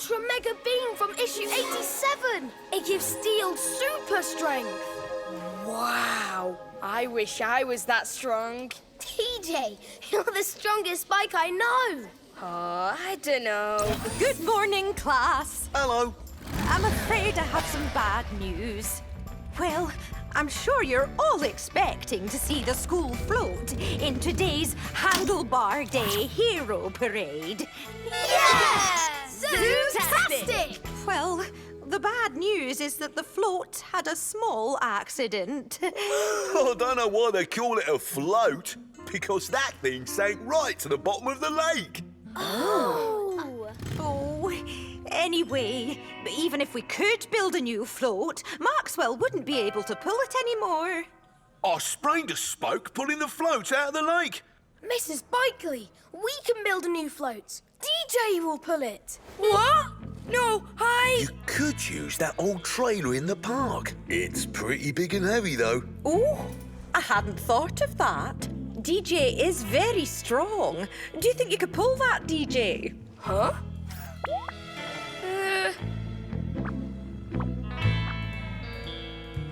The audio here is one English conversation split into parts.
Ultra Mega Beam from issue 87. It gives steel super strength. Wow, I wish I was that strong. DJ, you're the strongest bike I know. Oh, I don't know. Good morning, class. Hello. I'm afraid I have some bad news. Well, I'm sure you're all expecting to see the school float in today's Handlebar Day Hero Parade. Yeah! Zoom-tastic! Well, the bad news is that the float had a small accident. I don't know why they call it a float, because that thing sank right to the bottom of the lake. Oh! Anyway, even if we could build a new float, Maxwell wouldn't be able to pull it anymore. I sprained a spoke pulling the float out of the lake. Mrs. Bikely, we can build a new float. DJ will pull it. What? No, You could use that old trailer in the park. It's pretty big and heavy, though. Oh, I hadn't thought of that. DJ is very strong. Do you think you could pull that, DJ? Huh?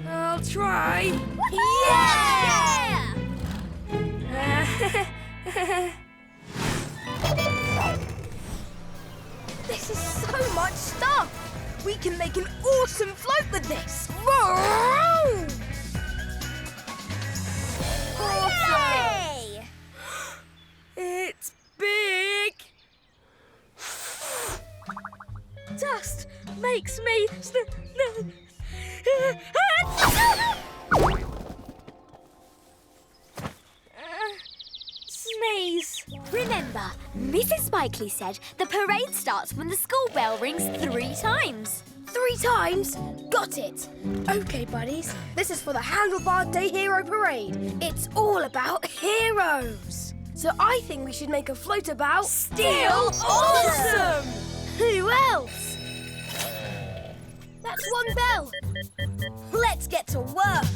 I'll try. Yeah! This is so much stuff. We can make an awesome float with this. Whoa! Awesome! It's big. Dust makes me sneeze. Remember, Mrs. Spikeley said the parade starts when the school bell rings 3 times. 3 times? Got it. Okay, buddies. This is for the Handlebar Day Hero Parade. It's all about heroes. So I think we should make a float about... Still awesome! Who else? That's one bell. Let's get to work.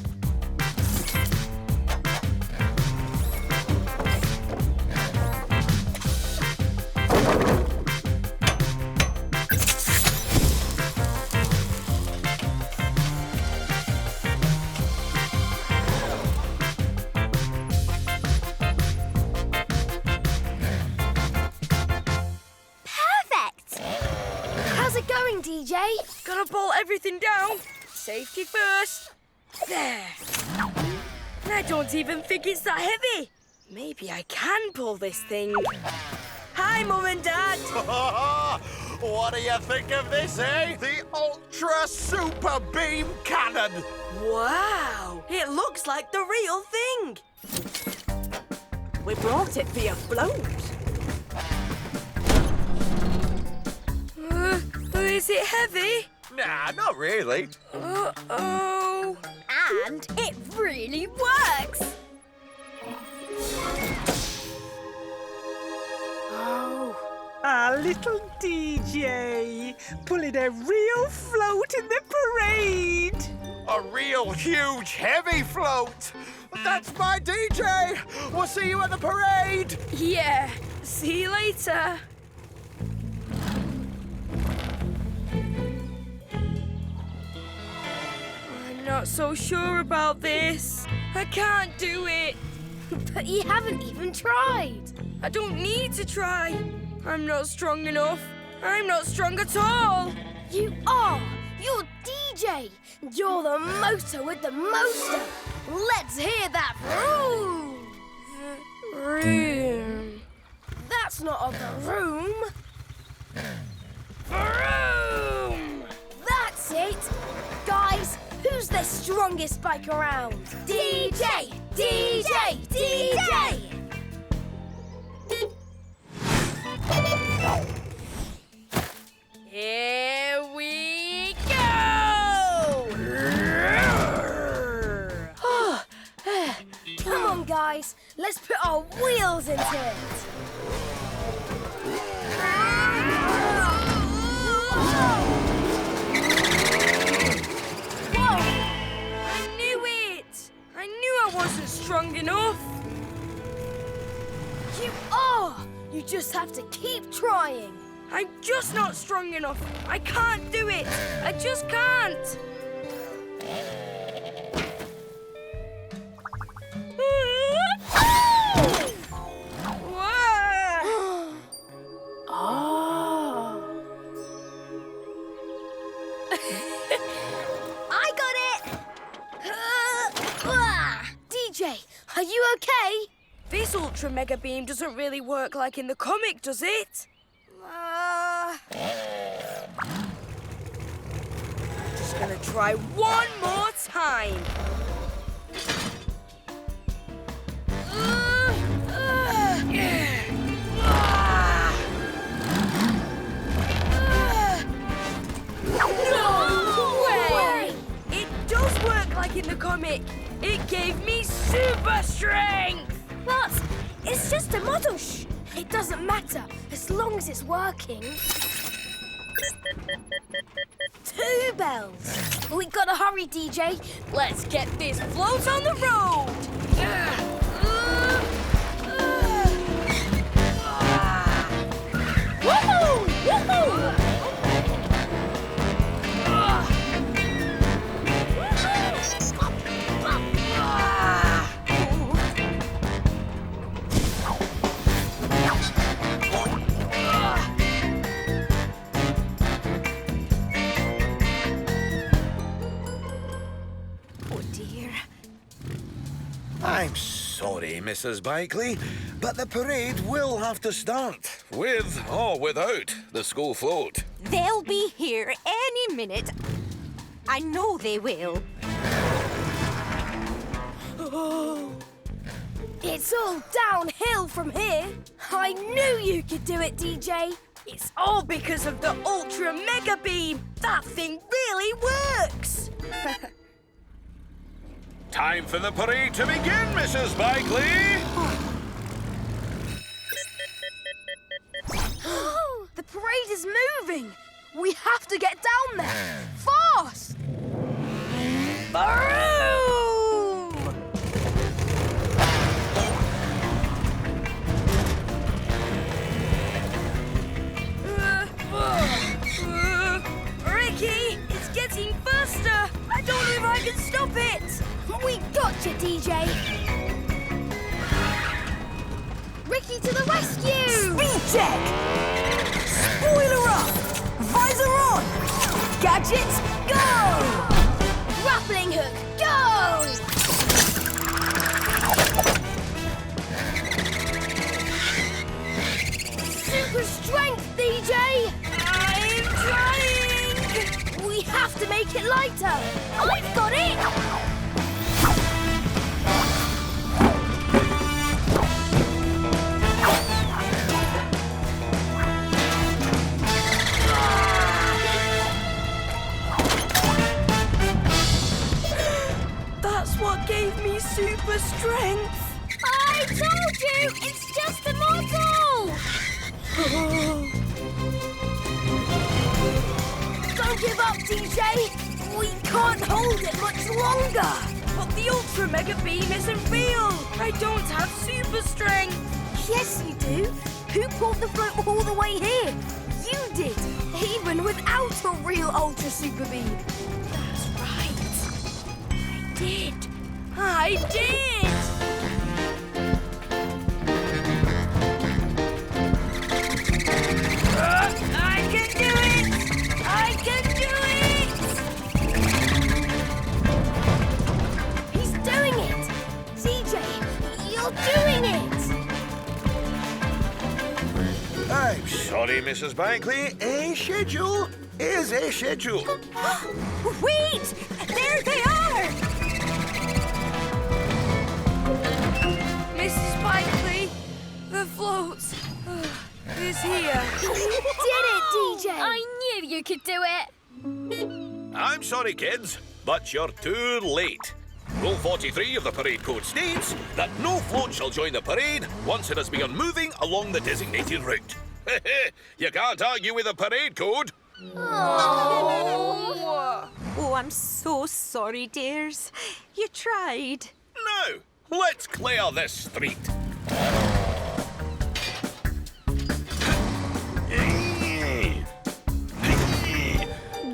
Going, DJ? Gotta bolt everything down. Safety first. There. I don't even think it's that heavy. Maybe I can pull this thing. Hi, Mum and Dad. What do you think of this, eh? The Ultra Super Beam Cannon. Wow. It looks like the real thing. We brought it for your float. Is it heavy? Nah, not really. Uh-oh. And it really works. Oh. Our little DJ, pulling a real float in the parade. A real huge heavy float. That's my DJ. We'll see you at the parade. Yeah. See you later. Not so sure about this. I can't do it. But you haven't even tried. I don't need to try. I'm not strong enough. I'm not strong at all. You are. You're DJ. You're the motor with the motor. Let's hear that vroom. Vroom. That's not a vroom. Vroom. That's it. Guys, who's the strongest bike around? DJ! DJ! DJ! Here we go! Come on, guys. Let's put our wheels into it. I wasn't strong enough. You are! You just have to keep trying. I'm just not strong enough. I can't do it. I just can't. I got it! DJ, are you okay? This Ultra Mega Beam doesn't really work like in the comic, does it? Just gonna try one more time. No way! It does work like in the comic. It gave me super strength. But it's just a model. Shh. It doesn't matter as long as it's working. 2 bells. We gotta hurry, DJ. Let's get this float on the road. Woohoo! Woohoo! Oh, dear. I'm sorry, Mrs. Bikely, but the parade will have to start, with or without the school float. They'll be here any minute. I know they will. It's all downhill from here. I knew you could do it, DJ. It's all because of the Ultra Mega Beam. That thing really works. Time for the parade to begin, Mrs. Bikely! The parade is moving. We have to get down there. Fast! Boom! Ricky, it's getting faster. I don't know if I can stop it. We got you, DJ. Ricky to the rescue! Speed check! Spoiler up! Visor on! Gadgets, go! Grappling hook, go! Super strength, DJ! I'm trying! We have to make it lighter. I've got it! That's what gave me super strength. I told you! It's just a model! Don't give up, DJ! We can't hold it much longer! But the Ultra Mega Beam isn't real. I don't have super strength. Yes, you do. Who pulled the float all the way here? You did, even without a real Ultra Super Beam. That's right. I did! I can do it! I can do it! He's doing it! DJ, you're doing it! I'm sorry, Mrs. Bikely. A schedule is a schedule. Wait! There they are! Mrs. Bikely, the float is here. You did it, DJ! I knew you could do it. I'm sorry, kids, but you're too late. Rule 43 of the parade code states that no float shall join the parade once it has begun moving along the designated route. You can't argue with the parade code. Oh, I'm so sorry, dears. You tried. Now, let's clear this street.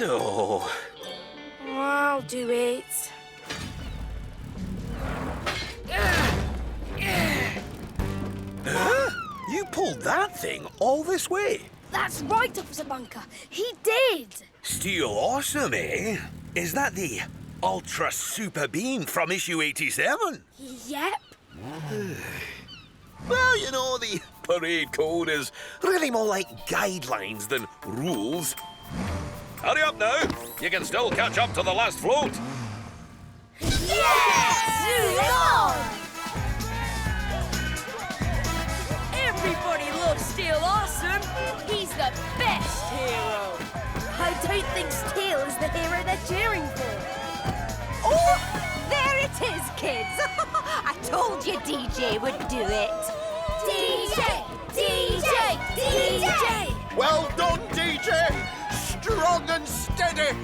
No. I'll do it. You pulled that thing all this way? That's right, Officer Bunker. He did. Steel awesome, eh? Is that the Ultra Super Beam from issue 87? Yep. Well, you know, the parade code is really more like guidelines than rules. Hurry up now. You can still catch up to the last float. Yes! Everybody loves Steel Awesome. He's the best hero. I don't think Steel is the hero they're cheering for. Oh, there it is, kids. I told you DJ would do it. DJ! DJ! DJ! Well done, DJ! Strong and steady!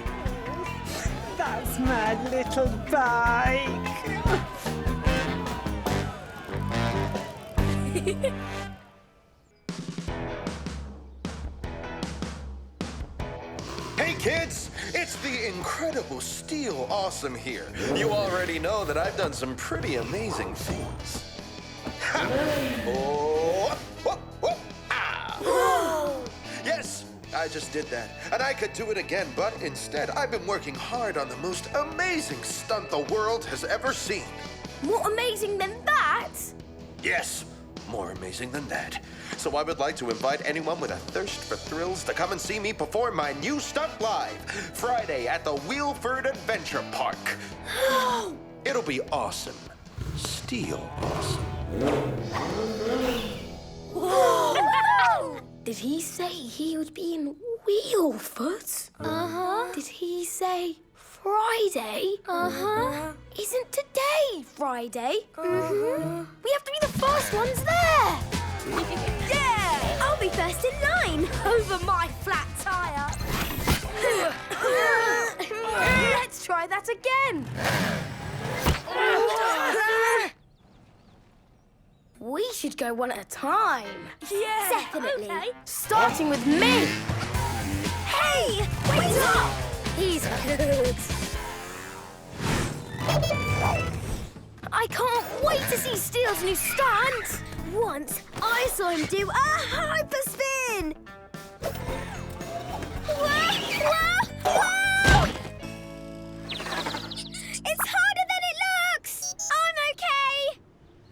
That's my little bike. Hey kids, it's the incredible Steel Awesome here. You already know that I've done some pretty amazing things. Ha! Oh, whoop, whoop, ah. Yes, I just did that. And I could do it again, but instead I've been working hard on the most amazing stunt the world has ever seen. More amazing than that? Yes, more amazing than that. So I would like to invite anyone with a thirst for thrills to come and see me perform my new stunt live Friday at the Wheelford Adventure Park. It'll be awesome. Steel awesome. Whoa! Did he say he would be in Wheelfoot? Uh-huh. Did he say Friday? Uh-huh. Isn't today Friday? Mm-hmm. We have to be the first ones there. Yeah! I'll be first in line. Over my flat tire. Let's try that again. We should go one at a time. Yeah. Definitely. Okay. Starting with me. Hey! Wait up! He's good. I can't wait to see Steel's new stunt. Once I saw him do a hyperspin. Whoa! Whoa! Whoa! It's harder than it looks. I'm okay.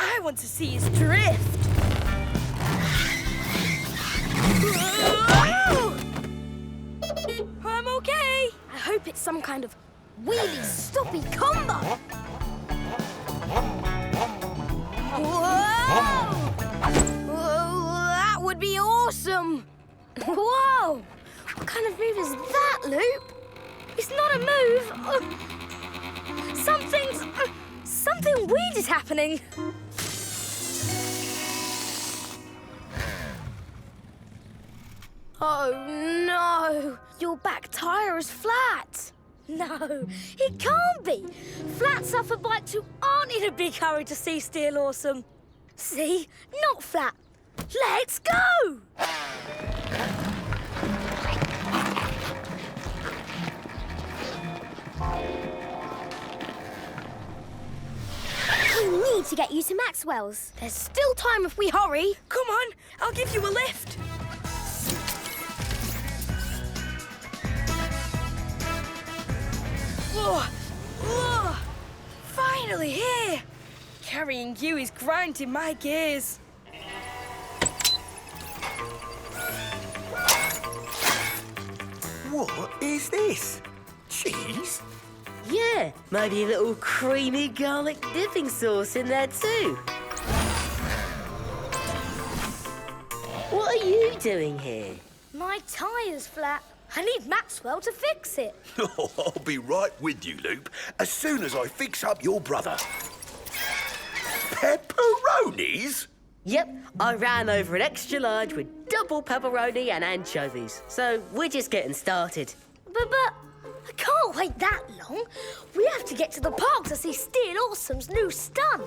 I want to see his drift. I'm okay. I hope it's some kind of wheelie stoppy combo. Whoa! Whoa, that would be awesome. Whoa! What kind of move is that, Loop? It's not a move. Something weird is happening. Oh no! Your back tire is flat. No, it can't be. Flats are for bikes who aren't in a big hurry to see Steel Awesome. See? Not flat. Let's go! We need to get you to Maxwell's. There's still time if we hurry. Come on, I'll give you a lift. Whoa, whoa, finally here. Carrying you is grinding my gears. What is this? Cheese? Yeah, maybe a little creamy garlic dipping sauce in there too. What are you doing here? My tire's flat. I need Maxwell to fix it. Oh, I'll be right with you, Loop, as soon as I fix up your brother. Pepperonis? Yep, I ran over an extra large with double pepperoni and anchovies, so we're just getting started. But I can't wait that long. We have to get to the park to see Steel Awesome's new stunt.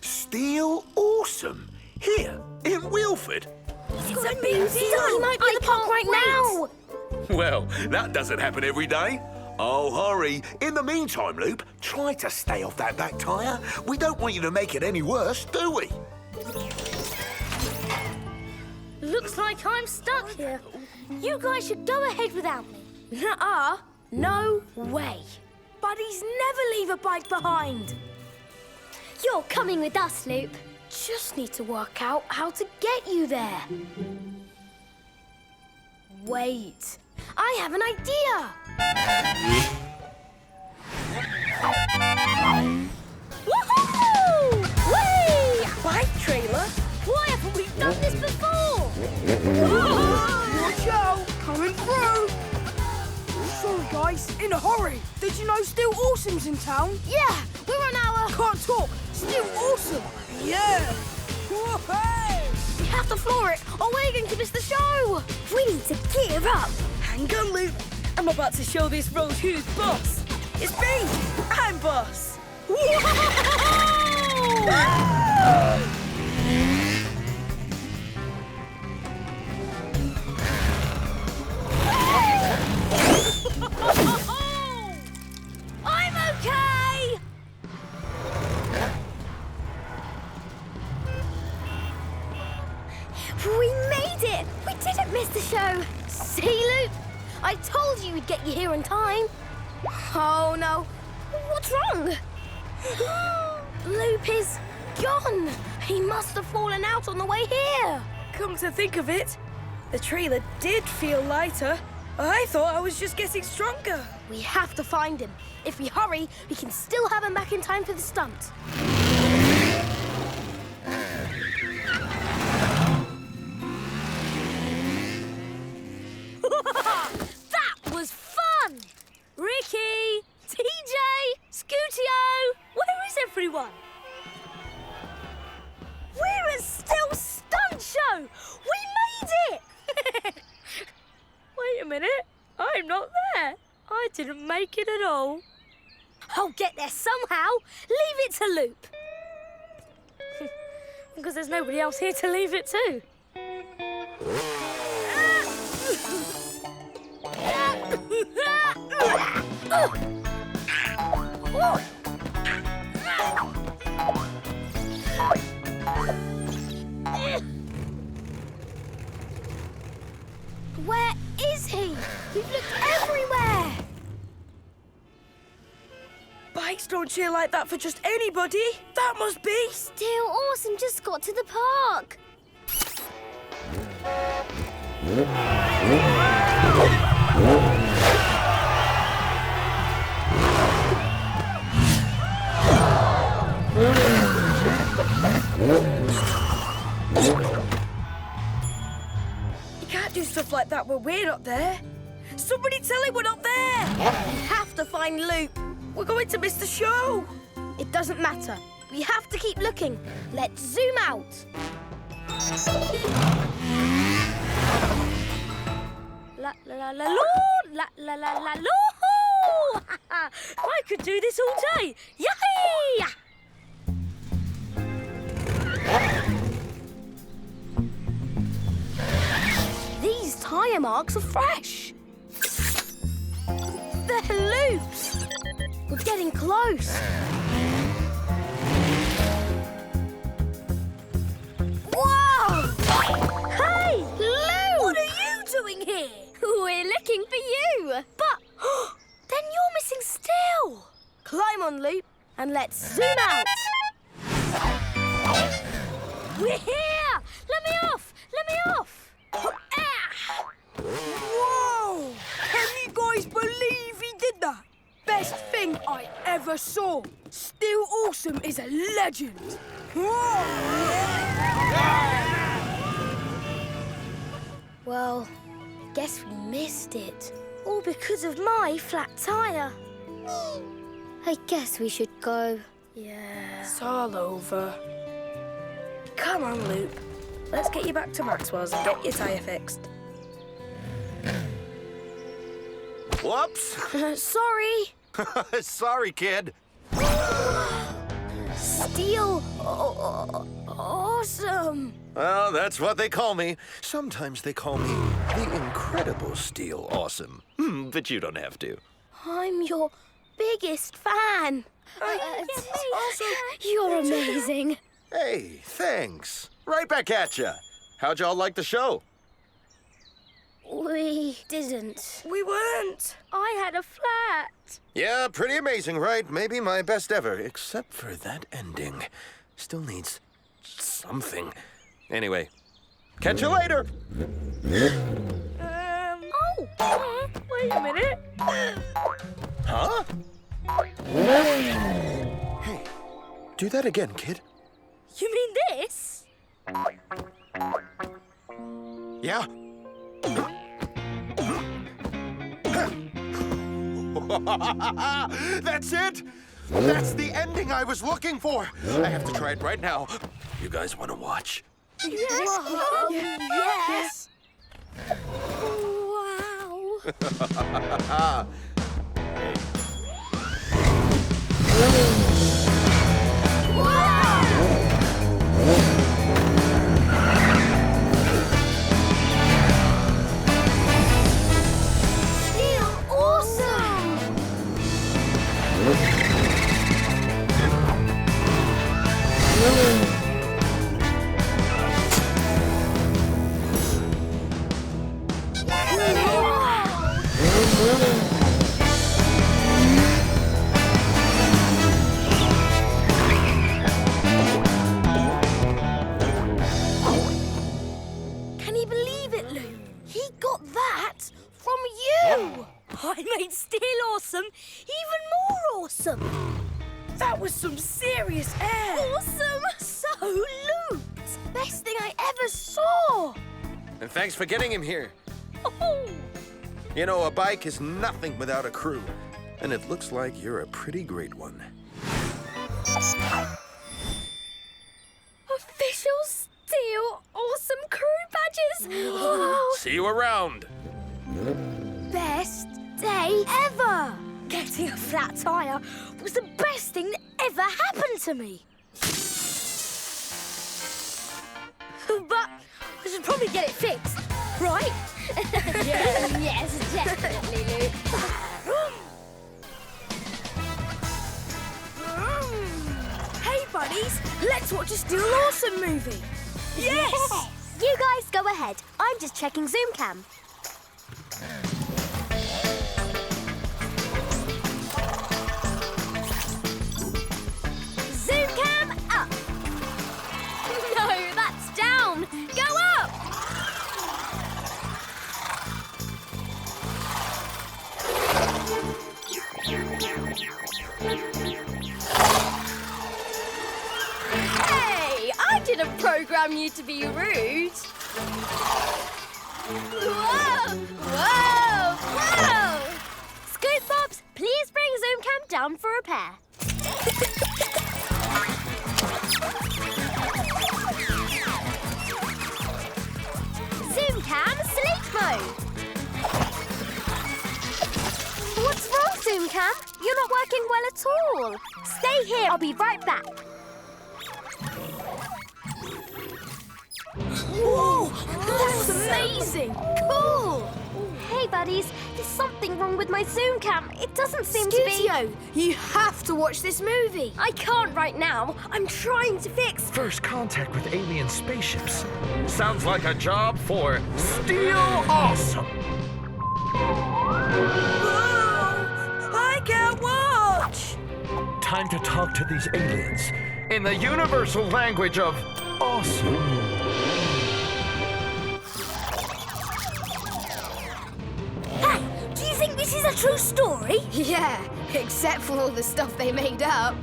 Steel Awesome? Here, in Wheelford? It's a big deal. He might be at the park right now. Well, that doesn't happen every day. Oh, hurry. In the meantime, Loop, try to stay off that back tyre. We don't want you to make it any worse, do we? Looks like I'm stuck here. You guys should go ahead without me. Nuh-uh. No way. Buddies never leave a bike behind. You're coming with us, Loop. Just need to work out how to get you there. Wait. I have an idea. Woohoo! Whee! Bike trailer? Why haven't we done this before? Watch out! Coming through! Sorry, guys. In a hurry. Did you know Still Awesome's in town? Yeah, we're on our... Can't talk. Still Awesome. Yeah. Whoa-hey! We have to floor it, or we're going to miss the show. We need to gear up. Hang on, Luke. I'm about to show this road who's boss. It's me. I'm boss. I'm okay. We made it. We didn't miss the show. See, Luke? I told you we'd get you here in time. Oh, no. What's wrong? Loop is gone. He must have fallen out on the way here. Come to think of it, the trailer did feel lighter. I thought I was just getting stronger. We have to find him. If we hurry, we can still have him back in time for the stunt. That was fun! Ricky, DJ, Scootio, where is everyone? We're at Still Stunt Show! We made it! Wait a minute, I'm not there. I didn't make it at all. I'll get there somehow. Leave it to Loop. Because there's nobody else here to leave it to. Where is he? We've looked everywhere. Bikes don't cheer like that for just anybody. That must be. Still Awesome just got to the park. You can't do stuff like that when we're not there. Somebody tell him we're not there. We have to find Loop. We're going to miss the show. It doesn't matter. We have to keep looking. Let's zoom out. La la la la loo, la la la la loo. I could do this all day. Yay! These tyre marks are fresh. They're Loops. We're getting close. Whoa! Hey, Lou! What are you doing here? We're looking for you. But then you're missing Still. Climb on, Loop, and let's zoom out. We're here! Let me off! Let me off! Whoa! Can you guys believe he did that? Best thing I ever saw. Still Awesome is a legend. Well, I guess we missed it. All because of my flat tyre. I guess we should go. Yeah. It's all over. Come on, Loop. Let's get you back to Maxwell's and get your tyre fixed. Whoops. Sorry. Sorry, kid. Steel awesome. Well, that's what they call me. Sometimes they call me the Incredible Steel Awesome. But you don't have to. I'm your biggest fan. You're amazing. Hey, thanks. Right back at ya. How'd y'all like the show? We didn't. We weren't. I had a flat. Yeah, pretty amazing, right? Maybe my best ever, except for that ending. Still needs something. Anyway, catch you later. Wait a minute. Huh? Hey, do that again, kid. You mean this? Yeah? That's it! That's the ending I was looking for! I have to try it right now. You guys want to watch? Yes. Wow. Can you believe it, Lou? He got that from you! I made Steel awesome even more awesome. That was some serious air. Awesome! So looped! Best thing I ever saw! And thanks for getting him here. You know, a bike is nothing without a crew. And it looks like you're a pretty great one. Official Steel awesome crew badges! See you around. Best day ever! Getting a flat tire was the best thing that ever happened to me. But I should probably get it fixed, right? Yes, definitely, Lou. Hey, buddies, let's watch a Steel Awesome movie. Yes! You guys go ahead. I'm just checking Zoom cam. Zoom cam up. No, that's down. Go up. Hey, I didn't program you to be rude. Whoa! Whoa! Whoa! Scoot Bobs, please bring Zoom cam down for repair. Zoom cam, sleep mode. What's wrong, Zoom cam? You're not working well at all. Stay here, I'll be right back. Whoa! That's amazing! Cool! Hey, buddies, there's something wrong with my Zoom cam. It doesn't seem to be... Scootio, you have to watch this movie. I can't right now. I'm trying to fix... First contact with alien spaceships. Sounds like a job for Steel Awesome. Whoa! I can't watch. Time to talk to these aliens in the universal language of awesome. Hey, do you think this is a true story? Yeah, except for all the stuff they made up.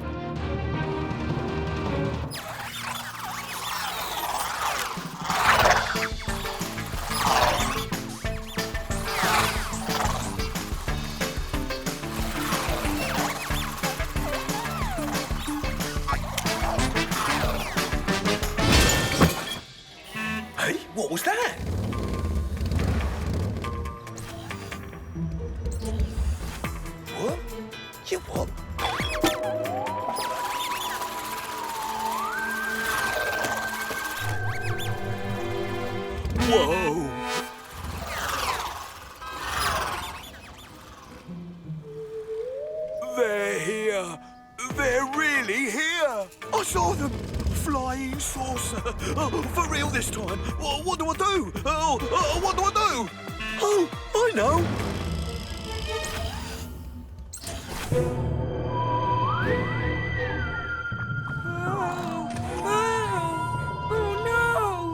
Hey, what was that? What? You what? Whoa! They're here. They're really here. I saw them. Flying saucer. Oh, for real this time. What do I do? What do I do? Oh, I know.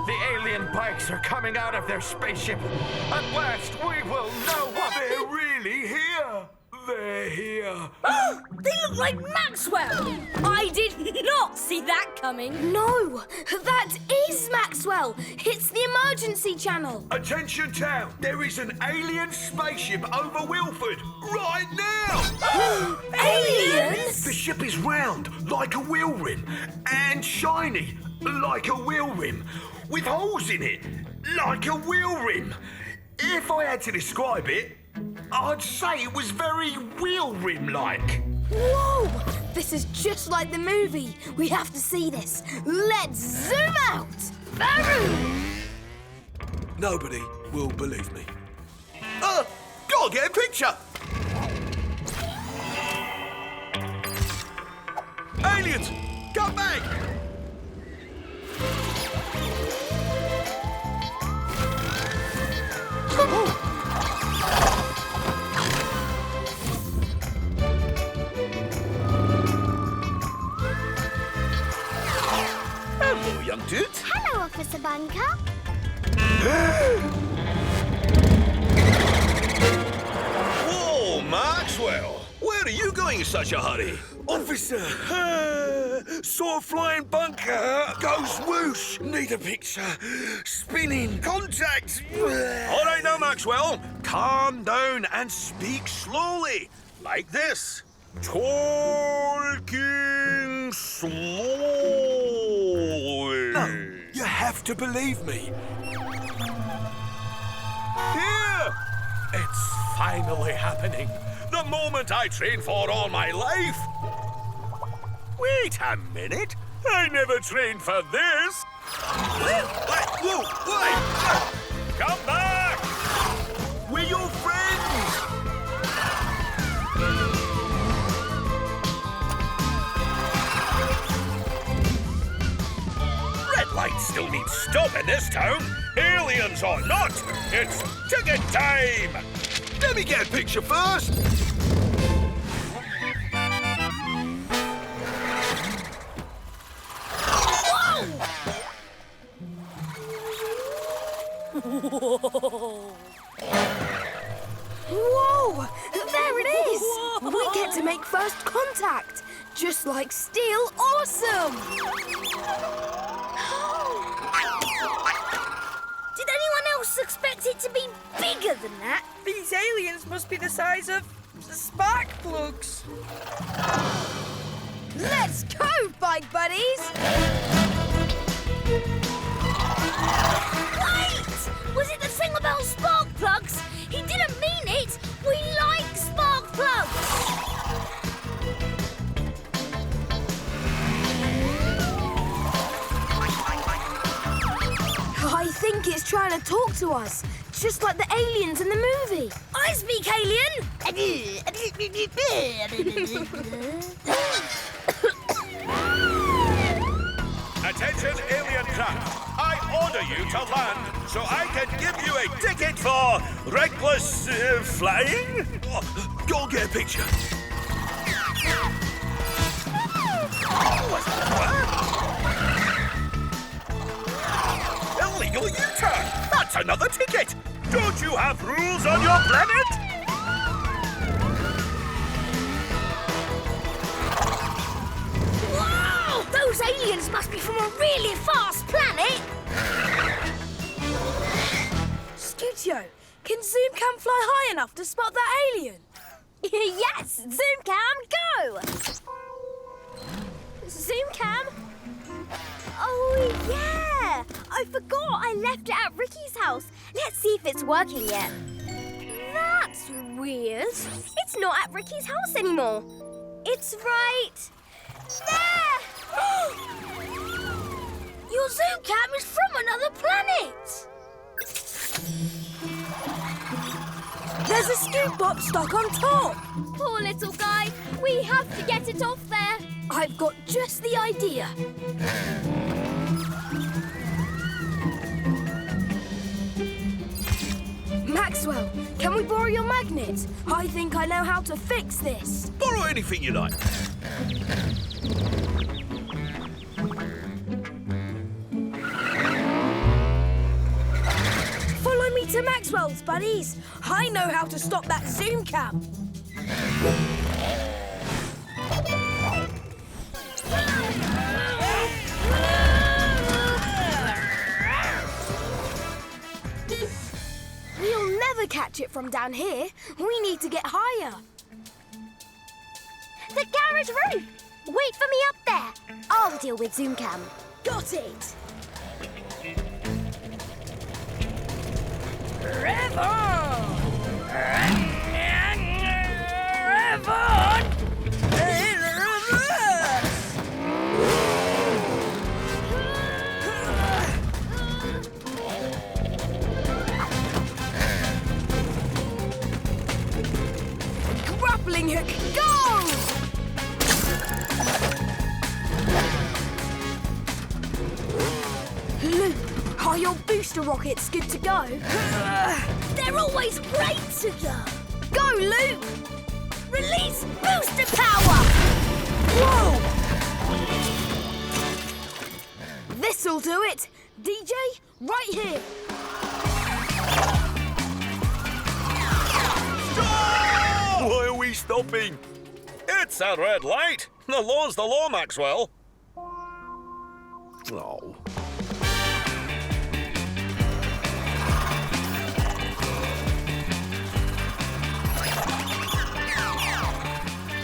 The alien bikes are coming out of their spaceship. At last, we will know what They're really here. They're here. They look like Maxwell! I did not see that coming. No, that is Maxwell. It's the emergency channel. Attention town. There is an alien spaceship over Wheelford right now. Aliens? The ship is round like a wheel rim and shiny like a wheel rim with holes in it like a wheel rim. If I had to describe it, I'd say it was very wheel rim-like. Whoa! This is just like the movie. We have to see this. Let's zoom out. Boom! Nobody will believe me. Gotta get a picture. Aliens, come back. Hello, young dude. Hello, Officer Bunker. Whoa, Maxwell. Where are you going in such a hurry? Officer, saw a flying bunker, goes whoosh, need a picture, spinning, contact. All right now, Maxwell. Calm down and speak slowly. Like this. Talking slowly. No, you have to believe me. Here! It's finally happening. The moment I trained for all my life. Wait a minute. I never trained for this. Whoa, wait! Come back! We're your friends. Red lights still need stop in this town. Aliens or not, it's ticket time. Let me get a picture first. Whoa! There it is! We get to make first contact, just like Steel Awesome! Did anyone else expect it to be bigger than that? These aliens must be the size of spark plugs. Let's go, bike buddies! Wait! Was it the thing about spark plugs? He didn't mean it! We like spark plugs! I think it's trying to talk to us, just like the aliens in the movie. I speak alien! Attention, alien craft. I order you to land so I can give you a ticket for reckless flying. Go get a picture. Illegal U-turn. That's another ticket. Don't you have rules on your planet? Wow! Those aliens must be from a really fast planet! Scootio, can Zoomcam fly high enough to spot that alien? Yes! Zoomcam, go! Zoomcam? Oh, yeah! I forgot I left it at Ricky's house. Let's see if it's working yet. That's weird. It's not at Ricky's house anymore. It's right there! Your Zoomcam is from another planet! There's a scoop box stuck on top. Poor little guy. We have to get it off there. I've got just the idea. Maxwell, can we borrow your magnet? I think I know how to fix this. Borrow anything you like. Follow me to Maxwell's, buddies. I know how to stop that zoom cam. We'll never catch it from down here. We need to get higher. The garage roof. Wait for me up there. I'll deal with zoom cam. Got it. Rev on! Rev on! In reverse! Grappling hook, go! Luke, are your booster rockets good to go? They're always great to go. Go, Luke! Release booster power! Whoa! This'll do it. DJ, right here. Why are we stopping? It's a red light. The law's the law, Maxwell. Oh.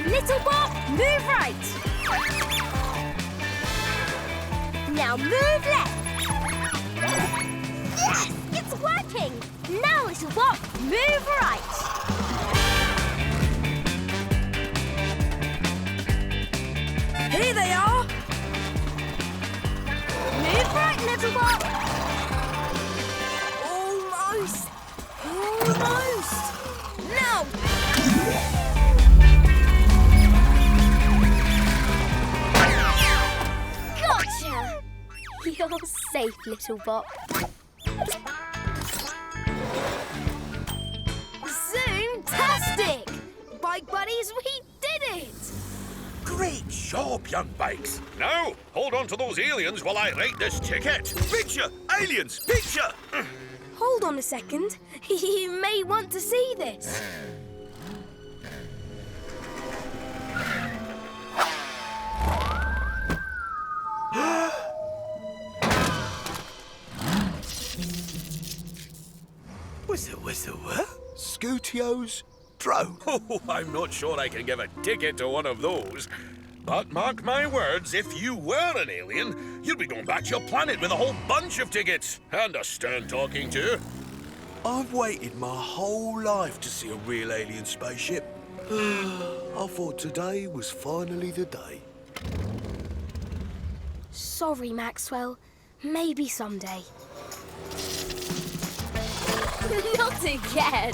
Little Bob, move right. Now move left. Yes, it's working. Now, Little Bob, move right. Here they are. Move right, Little Bob. Almost. Almost. Now. Gotcha. You're safe, Little Bob. Zoom-tastic! Bike buddies, we did it! Great job, young bikes. Now, hold on to those aliens while I write this ticket. Picture! Aliens! Picture! Hold on a second. You may want to see this. What's the what? Scootio's drone. Oh, I'm not sure I can give a ticket to one of those. But mark my words, if you were an alien, you'd be going back to your planet with a whole bunch of tickets. And a stern talking to. I've waited my whole life to see a real alien spaceship. I thought today was finally the day. Sorry, Maxwell. Maybe someday. Not again.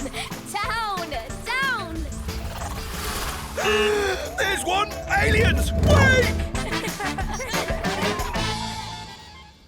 Down, down. There's one! Aliens! Wait!